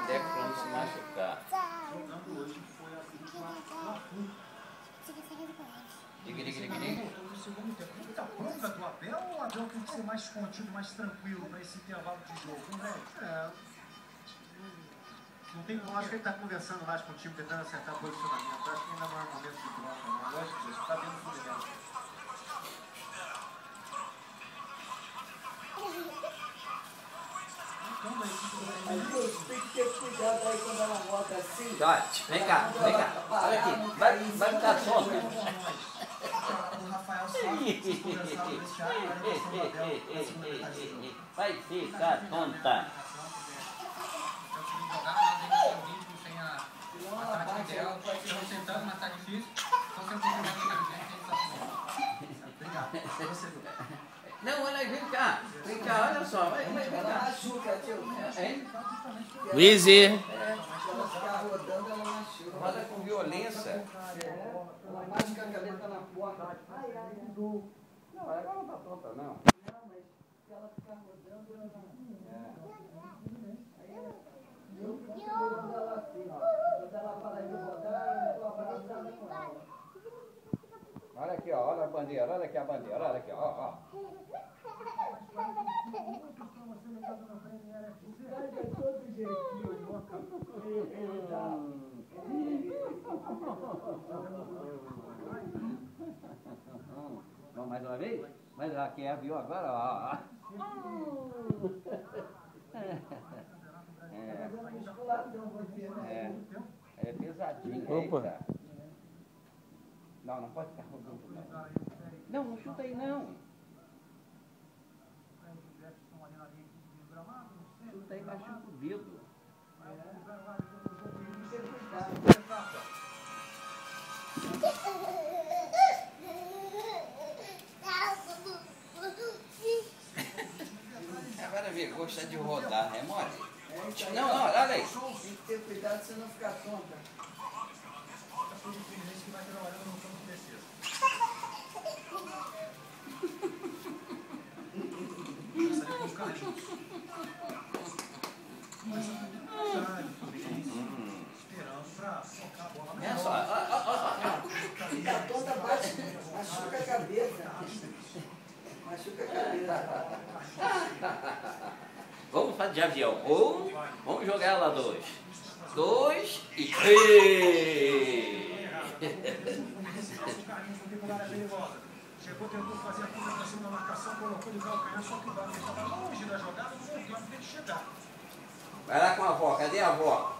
Deco pra não se machucar. Jogando hoje foi a no segundo tempo. Muita bronca do Abel ou o Abel tem que ser mais contido, mais tranquilo para esse intervalo de jogo, hein, velho? Não tem, eu acho que ele está conversando mais com o time, tentando acertar o posicionamento. Eu acho que ainda não é momento de bronca, não. Eu gosto disso, está vendo tudo mesmo. Tem que ter cuidado aí quando ela roda assim. Jorge, vem cá. Olha aqui, vai ficar solto. O Rafael Soares conversaram no vestiário, agora a questão do Abel na segunda metade do jogo. Vai ficar tonta. A tática ideal, estão tentando, mas tá difícil. Estão sendo combinados inteligente. Não, olha aí, vem cá, olha só, vai Ela cá. machuca, tio. Luizy. Ela ficar rodando, ela machuca. Roda com violência. Ela machuca a caneta na porta. Ai, mudou. Não, agora não tá tonta, não. Não, mas se ela ficar rodando, ela eu fico rodando ela assim, ó. Quando ela parar de rodar, eu tô abraçando com ela. Olha aqui, ó, olha a bandeira, olha aqui a bandeira, olha aqui, ó. Sai de todo jeitinho, Vamos mais uma vez? Mas aqui viu agora, ó. É pesadinho. Opa. Eita. Não pode ficar rodando, não. Não chuta aí, não. Chuta aí, machuca o dedo. Agora vê, gosta de rodar, é mole? Não, olha aí. Tem que ter cuidado se não ficar tonta. Que vai trabalhando no campo de defesa. Saiu com o Carlinhos. Esperando para focar a bola. É só, Fica tonta, bate, machuca a cabeça. Machuca a cabeça. Vamos fazer de avião. Vamos jogar ela 2 e 3. Chegou, tentou fazer a concentração na marcação, colocou de calcanhar, só que o Wagner estava longe da jogada, não tem que chegar. Vai lá com a avó, cadê a avó?